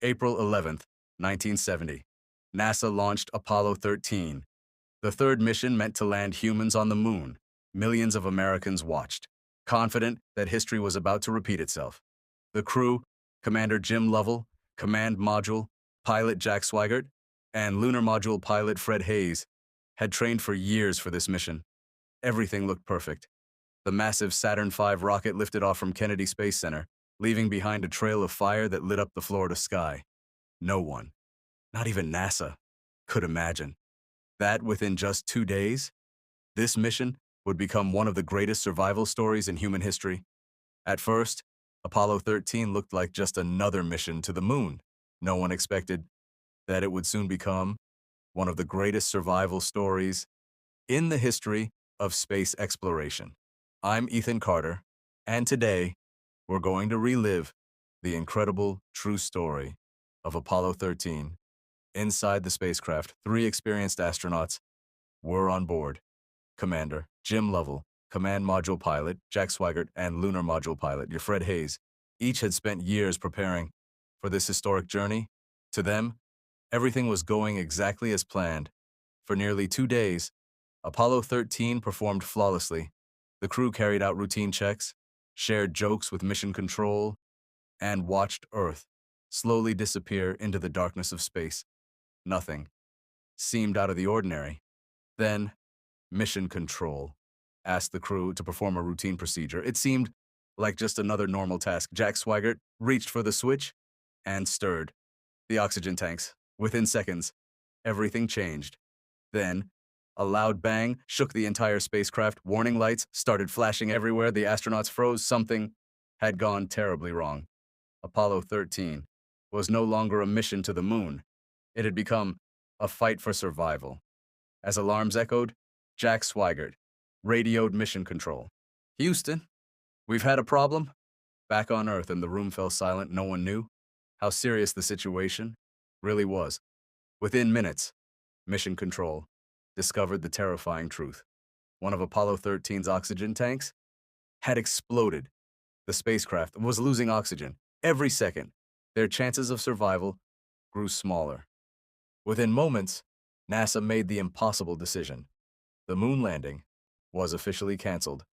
April 11th, 1970. NASA launched Apollo 13, the third mission meant to land humans on the moon. Millions of Americans watched, confident that history was about to repeat itself. The crew, Commander Jim Lovell, Command Module pilot Jack Swigert, and Lunar Module pilot Fred Haise, had trained for years for this mission. Everything looked perfect. The massive Saturn V rocket lifted off from Kennedy Space Center, leaving behind a trail of fire that lit up the Florida sky. No one, not even NASA, could imagine that within just 2 days, this mission would become one of the greatest survival stories in human history. At first, Apollo 13 looked like just another mission to the moon. No one expected that it would soon become one of the greatest survival stories in the history of space exploration. I'm Ethan Carter, and today we're going to relive the incredible true story of Apollo 13. Inside the spacecraft, 3 experienced astronauts were on board. Commander Jim Lovell, Command Module pilot Jack Swigert, and Lunar Module pilot Fred Haise. Each had spent years preparing for this historic journey. To them, everything was going exactly as planned. For nearly 2 days, Apollo 13 performed flawlessly. The crew carried out routine checks, shared jokes with mission control, and watched Earth slowly disappear into the darkness of space. Nothing seemed out of the ordinary. Then, mission control asked the crew to perform a routine procedure. It seemed like just another normal task. Jack Swigert reached for the switch and stirred the oxygen tanks. Within seconds, everything changed. Then, a loud bang shook the entire spacecraft. Warning lights started flashing everywhere. The astronauts froze. Something had gone terribly wrong. Apollo 13 was no longer a mission to the moon. It had become a fight for survival. As alarms echoed, Jack Swigert radioed mission control. "Houston, we've had a problem." Back on Earth, and the room fell silent. No one knew how serious the situation really was. Within minutes, mission control discovered the terrifying truth. One of Apollo 13's oxygen tanks had exploded. The spacecraft was losing oxygen every second. Their chances of survival grew smaller. Within moments, NASA made the impossible decision. The moon landing was officially canceled.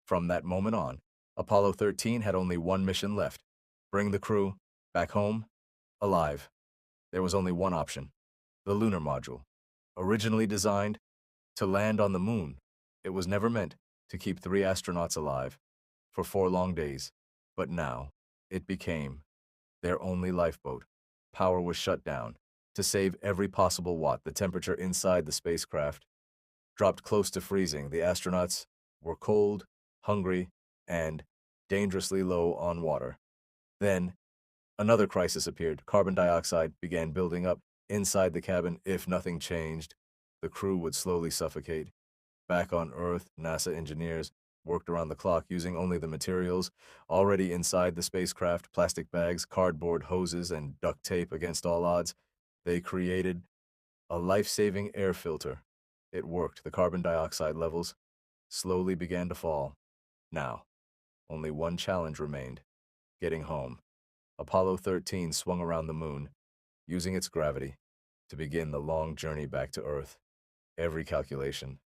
From that moment on, Apollo 13 had only one mission left: bring the crew back home alive. There was only one option: the lunar module. Originally designed to land on the moon, it was never meant to keep 3 astronauts alive for 4 long days. But now, it became their only lifeboat. Power was shut down. To save every possible watt, the temperature inside the spacecraft dropped close to freezing. The astronauts were cold, hungry, and dangerously low on water. Then, another crisis appeared. Carbon dioxide began building up inside the cabin. If nothing changed, the crew would slowly suffocate. Back on Earth, NASA engineers worked around the clock using only the materials already inside the spacecraft: plastic bags, cardboard, hoses, and duct tape. Against all odds, they created a life-saving air filter. It worked. The carbon dioxide levels slowly began to fall. Now, only one challenge remained: getting home. Apollo 13 swung around the moon, using its gravity to begin the long journey back to Earth. Every calculation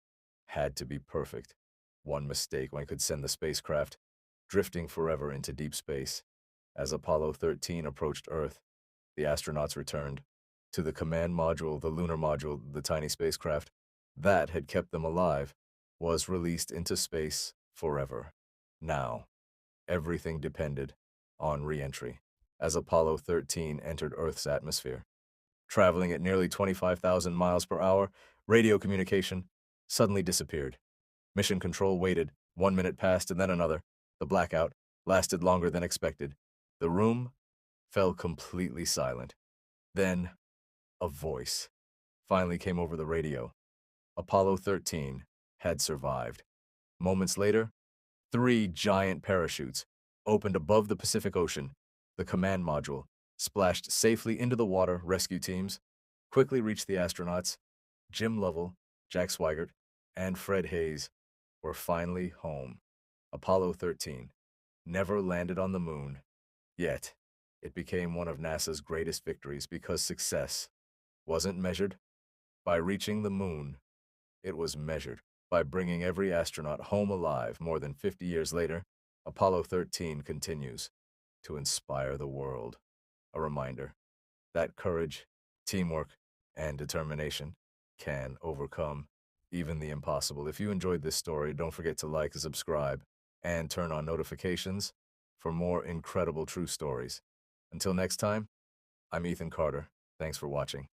had to be perfect. One mistake could send the spacecraft drifting forever into deep space. As Apollo 13 approached Earth, the astronauts returned to the command module. The lunar module, the tiny spacecraft that had kept them alive, was released into space forever. Now, everything depended on re-entry. As Apollo 13 entered Earth's atmosphere, traveling at nearly 25,000 miles per hour, radio communication suddenly disappeared. Mission control waited. 1 minute passed, and then another. The blackout lasted longer than expected. The room fell completely silent. Then, a voice finally came over the radio. Apollo 13 had survived. Moments later, 3 giant parachutes opened above the Pacific Ocean. The command module splashed safely into the water. Rescue teams quickly reached the astronauts. Jim Lovell, Jack Swigert, and Fred Haise were finally home. Apollo 13 never landed on the moon, yet It became one of NASA's greatest victories because success wasn't measured by reaching the moon. It was measured by bringing every astronaut home alive. More than 50 years later, Apollo 13 continues to inspire the world. A reminder that courage, teamwork, and determination can overcome even the impossible. If you enjoyed this story, don't forget to like, subscribe, and turn on notifications for more incredible true stories. Until next time, I'm Ethan Carter. Thanks for watching.